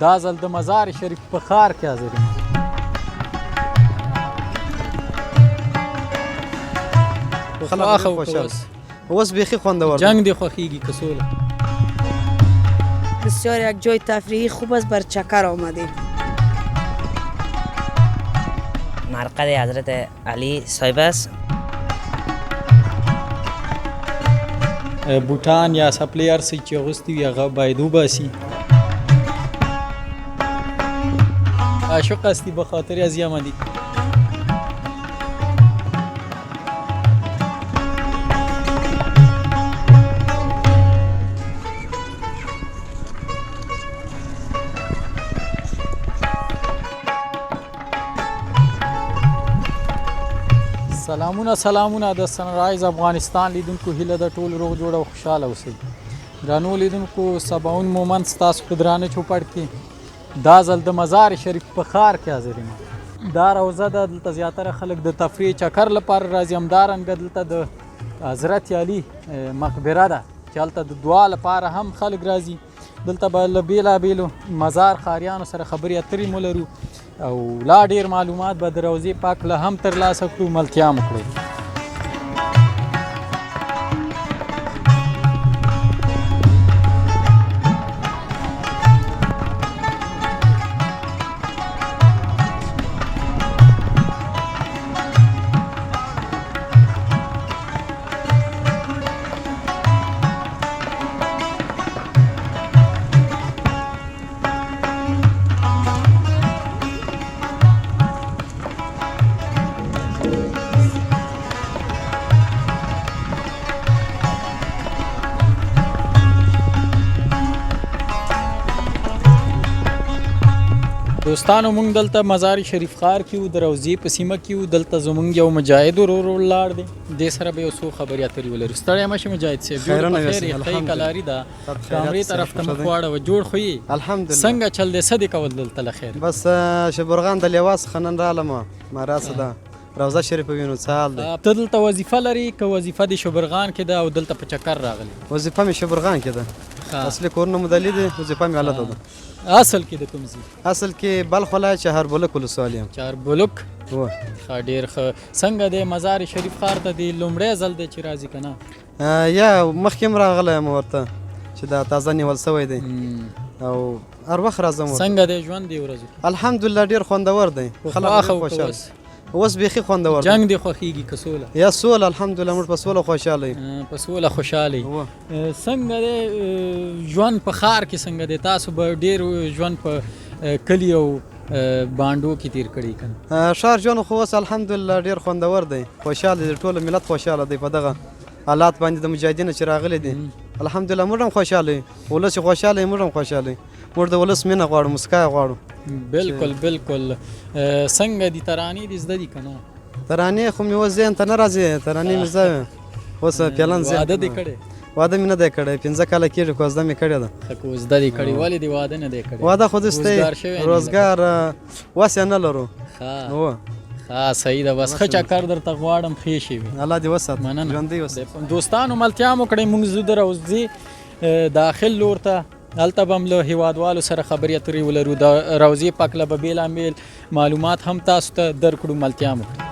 دا ځل د مزار شریف په ښار کې حاضر یم. خلک خوشحال اوس بیخی خوندور جنگ دی خوښیږي که سوله؟ بسیار یک جای تفریحی خوب است، بر چکر آمدیم. مرقد حضرت علی صاحب است. بوټان یا څپلۍ هر څه چې اغوستي وي هغه باید وباسي. عاشق هستی به خاطر از یمنی. سلامونه د سنرایز افغانستان لیدونکو هیله د ټول روغ جوړ او خوشحاله اوسئ. درنو لیدونکو سباون مومند ستاسو په درانه چوپړ کې دا ځل د مزار شریف په ښار کې حاضر یم. دا روضه ده، دلته زیاتره خلک د تفریح چکر لپاره راځي. همدارنګه دلته د حضرت علي مقبره ده چې هلته د دعا لپاره هم خلک راځي. دلته به له بېلابېلو مزار ښاریانو سره خبرې اترې مو لرو او لا ډیر معلومات به د روضې پاک له هم ترلاسه کړو، ملتیا مو کړئ. دوستانو مونږ دلته مزار شریف ښار کې وو، د روضې په سیمه کې وو. دلته زمونږ یو مجاهد ورور ولاړ دی، دې سره به یو څو خبرې اترې ولرو. ستړی مه شې مجاهد صاحب، جوړ په خیر یې، ښه کلاري ده، کامرې طرف ته مخ واړوه، جوړ خو یې الحمدلله. څنګه چل دی، څه دې کول دلته له خیر؟ بس شبرغان د لیوا څخه نن رالم، ما راسه ده روضه شریف وینو څه حال دی. ته دلته وظیفه لرې که وظیفه دې شبرغان کې ده او دلته په چکر راغلی؟ وظیفه مې شبرغان کې ده، اصلي کورونه مو دلې دي، وظیفه مې هلته ده. اصل کې د کوم ځای؟ اصل کې بلخ ولایت چهاربلک ولسوالي یم. چهاربلک و ښه، ډېر ښه. څنګه دی مزار شریف ښار ته دې لومړی ځل دی چې راځي که نه؟ یا مخکې هم راغلی یم ورته چې دا تازه نیول سوی دی او هر وخت راځم. څنګه دی ژوند دې ورځو؟ الحمدلله ډېر خوندور دی، خلک خوشحال. اوس بیخي خوندور دی. جنگ دی خوښیږي که سوله؟ یا سوله، الحمدلله موږ په سوله خوشحاله یو. په سوله خوشحاله یې. څنګه دی ژوند په ښار کې څنګه دی؟ تاسو به ډېر ژوند په کلي او بانډو کې تیر کړی که نه؟ ښار ژوند خو اوس الحمدلله ډېر خوندور دی، خوشحاله دی، ټول ملت خوشحاله دی په دغه حالات باندې د مجاهدینو چې راغلي دي. الحمدلله موږ هم خوشحاله یو، ولس چې خوشحاله یې موږ هم خوشحاله یو. موږ د ولس مینه غواړو، مسکا غواړو. بالکل بالکل. څنګه دي ترانې دې زده دي که نه؟ ترانې خو مې اوس ذهن ته نه راځي، ترانې مې زده اوس پیلن ذهن. واده دې کړی؟ واده مې نه دی کړی، 15 کاله کېږي خو زده مې کړې ده. ښه، که زده دې کړې، ولې دې واده نه دی کړی؟ واده خو داسې روزګار وس یې نه لرو. ښه صحیح ده. بس ښه چکر درته غواړم، ښې شي وي. الله دې وسات، مننه. ژوندی وسات. دوستانو ملتیا مو کړئ. موږ ځو د روضې داخل لور ته، هلته به هم له هیوادوالو سره خبرې اترې ولرو. د روضې پاک له به بېلابېل معلومات هم تاسو ته درکړو. ملتیا مو کړئ.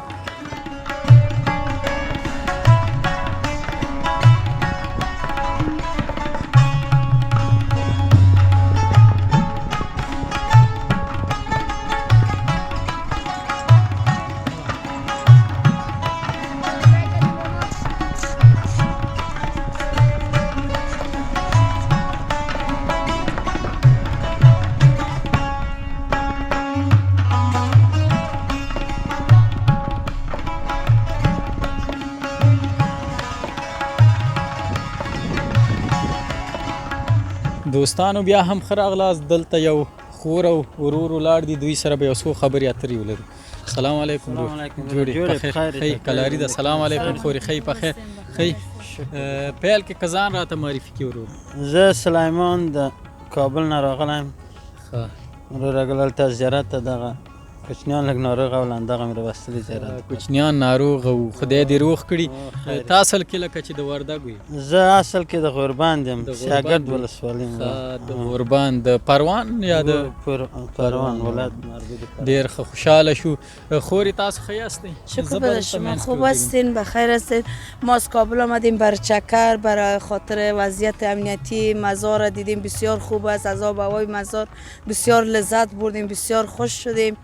دوستانو بیا هم ښه راغلاست. دلته یو خور او ورور ولاړ دي، دوی سره به یو څو خبرې اترې ولرو. السلام علیکم. جوړې په خیر؟ ښه کلاري ده. السلام علیکم خورې، ښه په خیر؟ ښه. پیل کې که ځان راته معرفي کړي ورور. زه سلیمان د کابل نه راغلی یم. ښه. راغلی دلته زیارت ته دغه کوچنیان لږ ناروغه او لندغه مې راوستلي زیارت کوچنیان ناروغ او خدای دې روغ کړي تا اصل کې لکه چې د وردګ وي زه اصل کې د غوربند یم سیاګرد ولسوالي یم د غوربند د پروان یا د پروان ولایت ډېر ښه خوشحاله شو خورې تاسو ښه یاستئ شکر به شما خوب هستین بخیر هستین ما از کابل آمدیم بر چکر برای خاطر وضعیت امنیتی مزار را دیدیم بسیار خوب است از آب و هوای مزار بسیار لذت بردیم بسیار خوش شدیم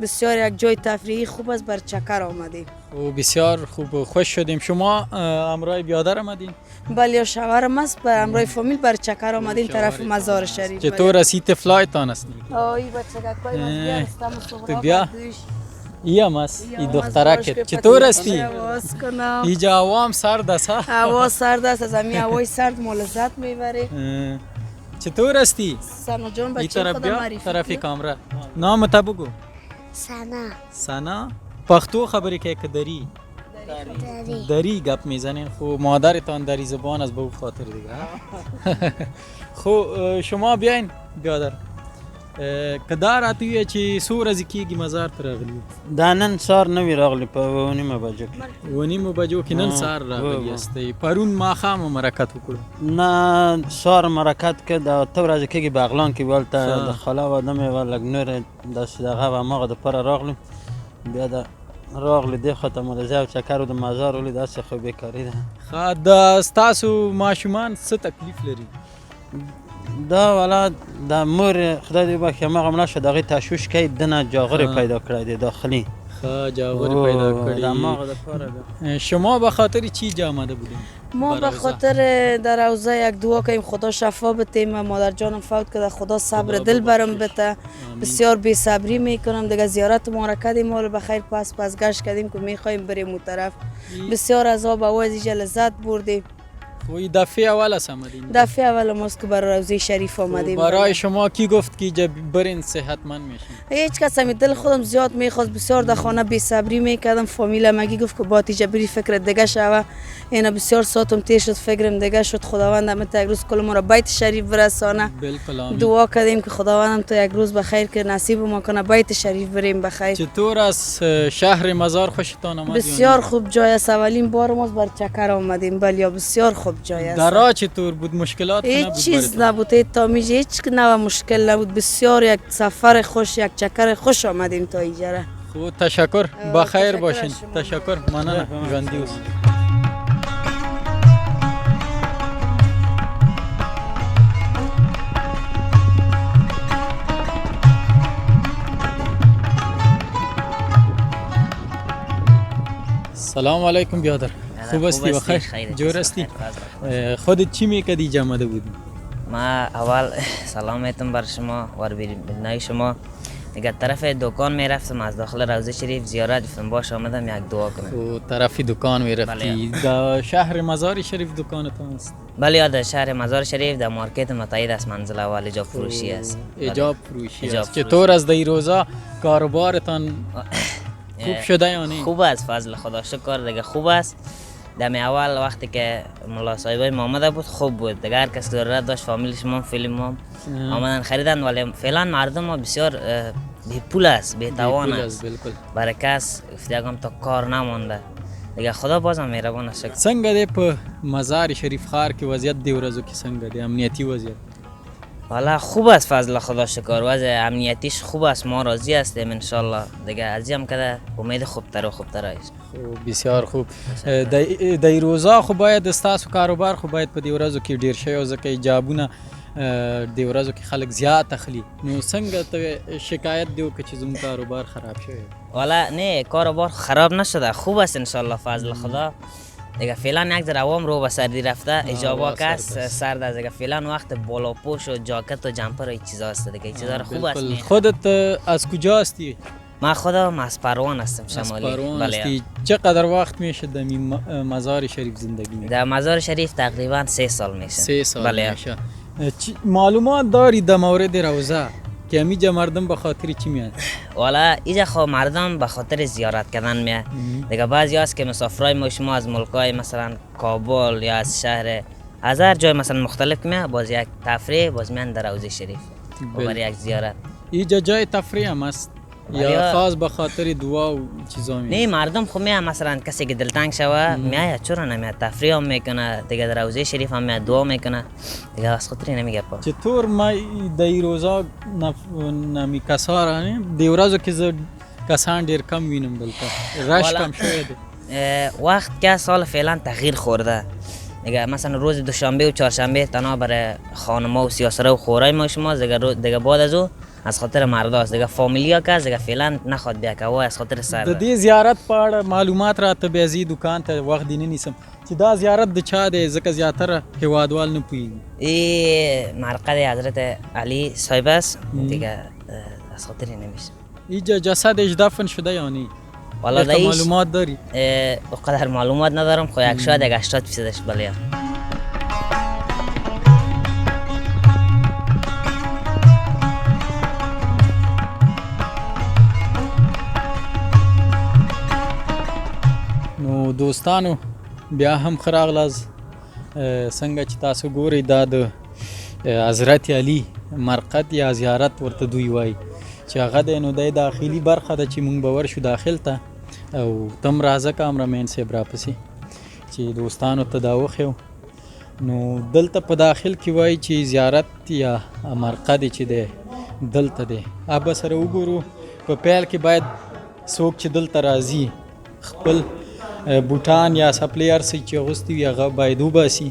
بسیار یک جای تفریحی خوب است بر چکر آمدیم و بسیار خوب خوش شدیم شما همراه بیادر آمدین بله شوهرم است بر همراه فامیل بر چکر آمدیم طرف مزار شریف چطور است فلایتان است ای بچگکای من تو بیا ای هم است ای دخترک چطور استی اینجا هوا هم سرد است هوا سرد است از همین هوای سرد ما لذت میبریم چطور استی سنا جان این بچه طرف خدا بیا معرفی طرف کامرا نام تا بگو سنا سنا پختو خبری که دری دری گپ میزنین خب مادرتان دری زبان از به خاطر دیگه خب شما بیاین بیادر کدار راته چې څو ورځې کېږي مزار ته راغلي دا نن سهار نه وي راغلي په 9:30 بجو کې 9:30 کې نن سهار راغلي یاستئ پرون ماښام مو مرکت وکړو نه سهار مرکت کې د 8 ورځې کېږي بغلان کې ولته د خاله واده مې و لږ نور داسې دغه و هماغه دپاره راغلم بیا د راغلی دې خوا ته مو د ځای او چکر و د مزار ولید داسې خو بېکاري ده ښه د ستاسو ماشومان څه تکلیف لري دا والا د مور خدای دې وبخښي هماغه مړه شوه د هغې تشویش کوي دنه جاغرې پیدا کړی دی داخلي جاغور پیدا کردی شما به خاطر چی جا آمده بودیم؟ ما به خاطر در روزه یک دعا کنیم خدا شفا بتیم مادر جانم فوت کرده خدا صبر دل برم بته بسیار بی صبری میکنم دیگه زیارت ما را کردیم ما رو بخیر پس گشت کردیم که میخوایم بریم اون طرف بسیار از آب و هوا از اینجا لذت بردیم وی دفعه اول است آمدیم دفعه اول ماست که برای روزه شریف آمدیم برای شما کی گفت که جب برین صحتمند میشین هیچ کس می دل خودم زیاد میخواست بسیار در خانه بی صبری میکردم فامیل مگی گفت که با تیجا بری فکر دیگه شوه اینا بسیار ساعتم تیر شد فکرم دیگه شد خداوند هم تا یک روز کل ما را بیت شریف برسانه دعا کردیم که خداوند هم تا یک روز بخیر که نصیب ما کنه بیت شریف بریم بخیر چطور از شهر مزار خوشتان آمد بسیار خوب جای است اولین بار ما بر چکر آمدیم بله بسیار خوب جای است در راه چطور بود مشکلات هیچ چیز نبود تا میشه هیچ نوع مشکل نبود بسیار یک سفر خوش یک چکر خوش آمدیم تا اینجا خب تشکر بخیر باشین تشکر مننه ژوندی اوسئ سلام علیکم بیادر خوب هستی بخیر جور هستی خودت چی میکردی اینجا آمده بودی ما اول سلام میتونم بر شما و ببینای شما دیگه طرف دکان میرفتم از داخل روضه شریف زیارت گفتم باش آمدم یک دعا کنم طرف دکان میرفتی در شهر مزار شریف دکانتان است بله یاد شهر مزار شریف در مارکت متحد است منزل اول ایجاب فروشی است ایجاب فروشی است چطور از دی روزا کاروبارتان خوب شده یا نه خوب است فضل خدا شکر دیگه خوب است دم اول وقتی که ملا صاحبای ما آمده بود خوب بود دیگه هر کس که ضرورت داشت فامیلش ما فیلم ما آمدن خریدن ولی فعلا مردم ما بسیار بی پول است بی توان است برای کس افتیاگم تا کار نمانده دیگه خدا بازم مهربان است څنګه دی په مزار شریف ښار کې وضعیت دی ورځو کې څنګه دی امنیتی وضعیت والا خوب است فضل خدا شکر وضع امنیتیش خوب است ما راضی هستیم ان شاء الله دیگه از هم کده امید خوبتر و خوبتر است بسیار خوب د روزا خو باید استاسو کاروبار خو باید په دې ورځو کې ډیر شي او ځکه ایجابونه د ورځو کې خلک زیات اخلي نو څنګه ته شکایت دیو که چې زموږ کاروبار خراب شوی والا نه کاروبار خراب نشده خوب است ان شاء الله فضل خدا دیگه فعلا یک ذره عوام رو به سردی رفته ایجابا کس سرد است دیگه فعلا وقت بالا پوش و جاکت و جمپر و این چیزا است دیگه این چیزا خوب است خودت از کجا هستی ما خودم از پروان هستم شمالی بله چقدر وقت میشه در مزار شریف زندگی میکنی در مزار شریف تقریبا 3 سال میشه 3 سال بله میشه معلومات داری در مورد روزه که همیجا مردم به خاطر چی میاد والا اینجا خب مردم به خاطر زیارت کردن میاد دیگه بعضی هست که مسافرای ما شما از ملکای مثلا کابل یا از شهر از هر جای مثلا مختلف میاد باز یک تفریح باز میان در روضه شریف و برای یک زیارت اینجا جای تفریح هم است یا خاص به خاطر دعا و چیزا می نه مردم خب میاد مثلا کسی که دلتنگ شوه میاد چرا نمیاد تفریح هم میکنه دیگه در روزه شریف هم میاد دعا میکنه دیگه از خاطر نمیگه پا چطور ما دی روزا نمی کسارانه دی ورځو کې زه کسان ډیر کم وینم دلته رش کم شوی دی وقت که سال فعلا تغییر خورده دیگه مثلا روز دوشنبه و چهارشنبه تنها برای خانما و سیاسره و خورای ما شما دیگه بعد از او از خاطر مرداست دیگه فامیلیا که دیگه فعلا نخواد بیا که از خاطر سر د دې زیارت په اړه معلومات راته بیا زی دکان ته وخت دی نه نیسم چې دا زیارت د چا دی ځکه زیاتره هیوادوال نه پوهیږي این مرقد حضرت علی صاحب است دیگه از خاطر نمیشه اینجا جسدش دفن شده یا نه والا تا معلومات داری اقدر معلومات ندارم خو یک شاید یک 80% بله نو دوستانو بیا هم خراغلاز څنګه چې تاسو ګورئ دا د حضرت علی مرقد یا زیارت ورته دوی وایي چې هغه دی نو دی داخلي برخه ده چې مونږ به ورشو داخل ته او تم راځه کامرامین صاحب راپسې چې دوستانو ته دا وښیو نو دلته په داخل کې وایي چې زیارت یا مرقد چې دی دلته دی به سره وګورو په پیل کې باید څوک چې دلته راځي خپل بوټان یا سپلی ارسی چې اغوستي وي هغه باید وباسي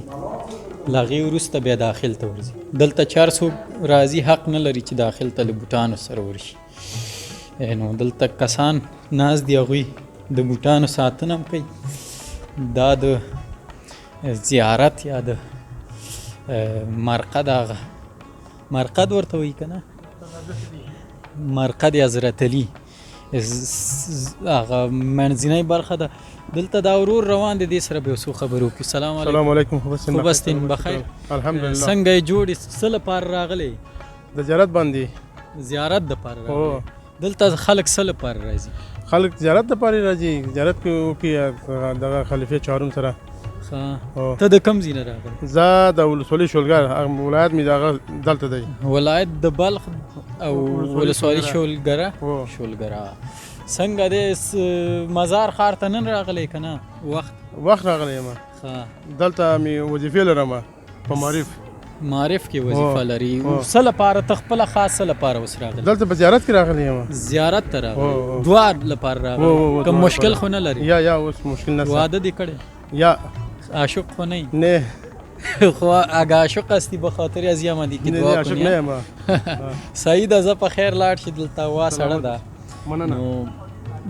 له هغې وروسته بیا داخل ته ورځي دلته چار څوک راځي حق نه لري چې داخل ته له بوټانو سره ورشي نو دلته کسان ناست دي هغوی د بوټانو ساتنه هم کوي دا د زیارت یا د مرقد هغه مرقد ورته وایي که نه مرقد حضرت علي هغه منځنۍ برخه ده دلته دا ورور روان دی دې سره به یو څو خبرې وکړو سلام علیکم سلام علیکم خوب هستین بخیر الحمدلله څنګه یې جوړې څه لپاره راغلی د زیارت باندې زیارت دپاره راغلی دلته خلک څه لپاره راځي خلک زیارت دپاره راځي زیارت وکړي دغه خلیفه چهارم سره ته د کوم ځای نه راغلی زه د ولسوالۍ شولګر ولایت مې دغه دلته دی ولایت د بلخ او ولسوالۍ شولګره څنګه دی مزار ښار ته نن راغلی که نه وخت راغلی یم دلته مې وظیفې لرم په معرف کې وظیفه لري څه لپاره ته خپله خاص څه لپاره اوس راغلی دلته په زیارت کې راغلی یم زیارت ته راغلی دعا لپاره راغلی کوم مشکل خو نه لري یا اوس مشکل نه واده دې کړی یا عاشق خو نه نه خو اگه عاشق هستی به خاطر از یمدی که دعا کنی نه صحیح ده زه په خیر لاړ شي دلته هوا سړه ده نو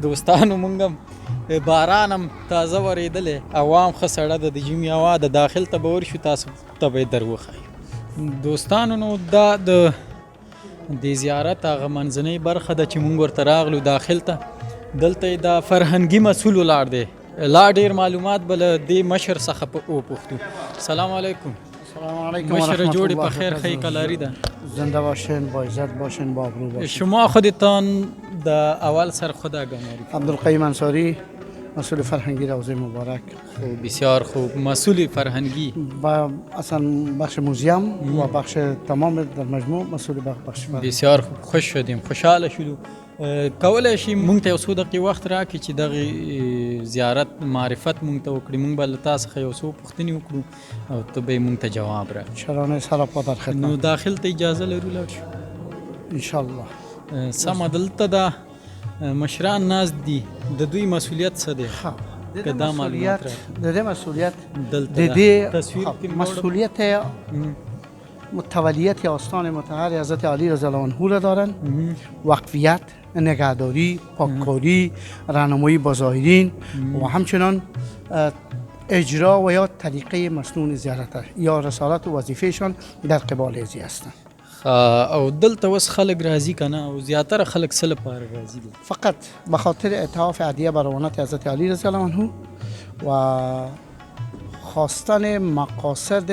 دوستانو مونږ هم باران هم تازه ورېدلی هوا هم ښه سړه ده د ژمي هوا ده داخل ته به ورشو تاسو ته به یې در وښایو دوستانو نو دا د دې زیارت هغه منځنۍ برخه ده چې مونږ ورته راغلو داخل ته دلته دا فرهنګي مسؤل ولاړ دی لا ډیر معلومات بل دې مشر څخه وپوښتو سلام علیکم سلام علیکم مشر جوړی په خیر خی کلاری ده زنده باشین با عزت باشین با ابرو باشین شما خودتان د اول سر خدا گماری عبدالقیم انصاری مسئول فرهنگی روضه مبارک خوب بسیار خوب مسئول فرهنگی با اصلا بخش موزیم و بخش تمام در مجموع مسئول بخش بسیار خوب خوش شدیم خوشحال شدو کولای شي مونږ ته یو څو دقیقې وخت راکړي چې دغه زیارت معرفت مونږ ته وکړي مونږ به له تا څخه یو څو پوښتنې وکړو او ته به یې مونږ ته جواب راکړي چرانه سراپا در خدمت نو داخل ته اجازه لرو لاړ شو انشاءالله سمه دلته دا مشران ناست دي د دوی مسؤلیت څه دی که دا معلومات راکړي د دې مسؤلیت دلته د دې تصویر کې مسئولیت متولیت آستان مطهر حضرت علی رضی الله عنه را دارن وقفیت نگهداری پاککاری راهنمایی با زائرین و همچنان اجرا و یا طریقه مسنون زیارت یا رسالت و وظیفهشان در قبال ازی هستند او دلته اوس خلک راځي کنه او زیاتره خلک څه لپاره راځي فقط به خاطر اطاعت هدیه بر روانت حضرت علی رضی الله عنه و خواستن مقاصد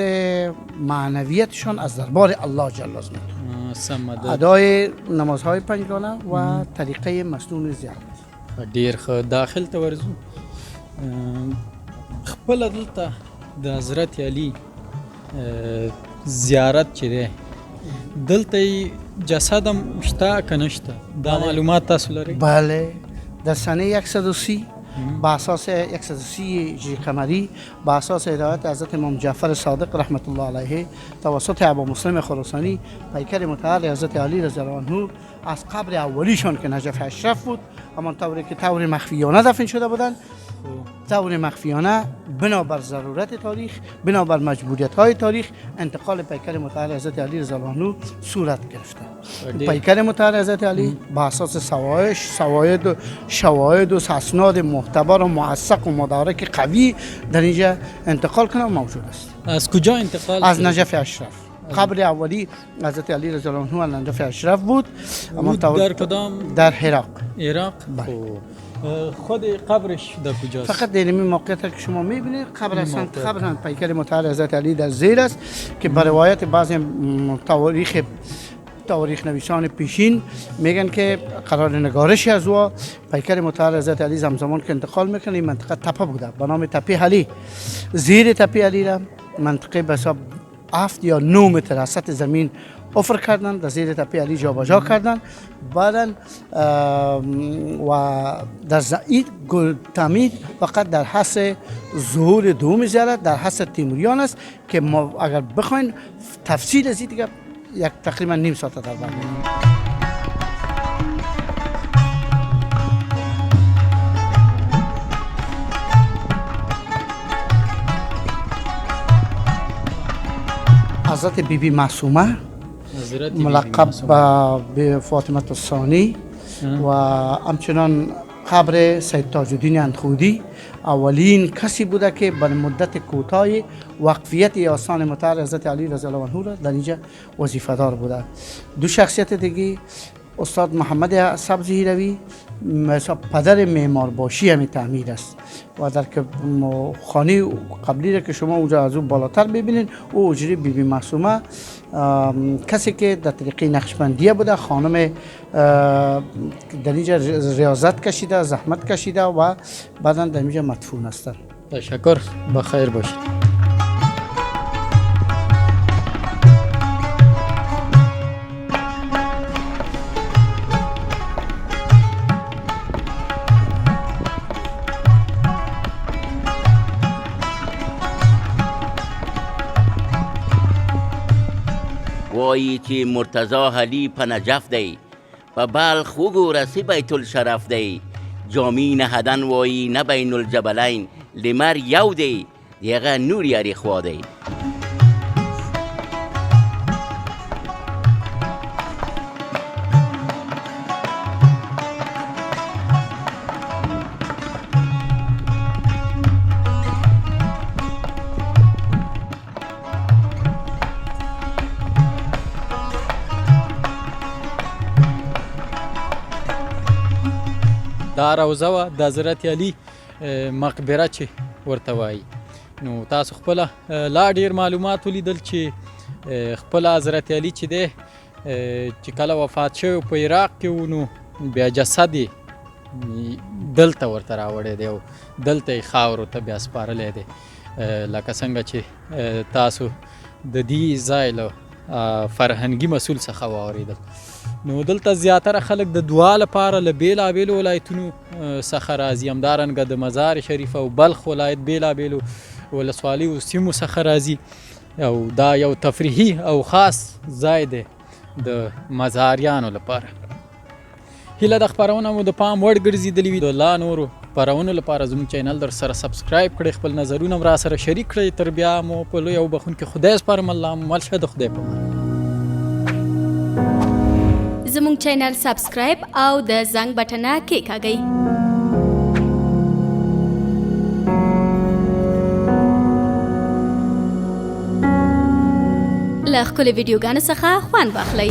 معنویتشان از دربار الله جل جلاله ادای نمازهای پنجگانه و طریقه مسنون زیارت ډیر ښه داخل ته ورځو خپل دلته د حضرت علی زیارت چې دی دلته جسد هم شته که نشته دا معلومات تاسو لرئ؟ بله در سنه 130 با اساس 130 هجری قمری با اساس هدایت حضرت امام جعفر صادق رحمت الله علیه توسط ابا مسلم خراسانی پیکر متعال حضرت علی رضی الله عنه از قبر اولیشان که نجف اشرف بود اما طوری که طور مخفیانه دفن شده بودند طور مخفیانه بنابر ضرورت تاریخ بنابر مجبوریت های تاریخ انتقال پیکر متعال حضرت علی رضی الله عنه صورت گرفته. پیکر متعال حضرت علی با اساس شواهد و اسناد معتبر و موثق و مدارک قوی در اینجا انتقال کنه موجود است. از کجا انتقال؟ از نجف اشرف. قبر اولی حضرت علی رضی الله عنه نجف اشرف بود. اما در کدام؟ در عراق. خود قبرش در کجاست؟ فقط در این موقعیت که شما میبینید قبر پیکر متعال حضرت علی در زیر است که بر روایت بعضی تاریخ نویسان پیشین میگن که قرار نگارشی از او پیکر متعال حضرت علی زمزمان که انتقال میکنه این منطقه تپه بوده به نام تپه علی. زیر تپه علی را منطقه به حساب 7 یا 9 متر از سطح زمین افر کردن در زیر تپه علی جابجا کردن بعدا و در زعید تعمید فقط در حس ظهور دوم زیارت در حس تیموریان است که ما اگر بخواین تفصیل از دیگه یک تقریبا نیم ساعت در بر حضرت بیبی معصومه ملقب به فاطمه الثانی و همچنان قبر سید تاج الدین اندخودی اولین کسی بوده که به مدت کوتاه وقفیت آستان مطهر حضرت علی رضی الله عنه را در اینجا وظیفه دار بوده. دو شخصیت دیگه استاد محمد سبزی هیروی پدر معمارباشی همین تعمیر است و در خانه قبلی را که شما اونجا از اون بالاتر ببینید او حجره بیبی معصومه کسی که در طریقه نقشبندیه بوده خانم در اینجا ریاضت کشیده زحمت کشیده و بعدا در اینجا مدفون هستند. تشکر بخیر باشید. وایی که مرتضا علی په نجف دی په بلخ وګوره سی بیت الشرف دی جامی نهدن وایی نه بین الجبلین لمر یو دی یغه نور یاری خوا دی. دا روضه وه د حضرت علي مقبره چې ورته وایي. نو تاسو خپله لا ډېر معلومات ولیدل چې خپله حضرت علي چې دی چې کله وفات شوی په عراق کې و نو بیا جسد یې دلته ورته راوړی دی او دلته یې خاورو ته بیا سپارلی دی لکه څنګه چې تاسو د دې ځای له فرهنګي مسؤل څخه واورېدل. نو دلته زیاتره خلک د دعا لپاره له بېلابېلو ولایتونو څخه راځي، همدارنګه د مزار شریف او بلخ ولایت بېلابېلو ولسوالیو سیمو څخه راځي او دا یو تفریحي او خاص ځای دی د مزاریانو لپاره. هیله د خپرونه مو د پام وړ ګرځېدلې وي. د لا نورو خپرونو لپاره زموږ چینل در سره سبسکرایب کړئ، خپل نظرونه هم را سره شریک کړئ. تر بیا مو په لوی او بخونکي خدای سپارم. الله مو مل شه. د خدای په امان. زموږ چینل سبسکرایب او د زنګ بټنه کېکاږئ. له ښکلې ویډیوګانو څخه خوند واخلئ.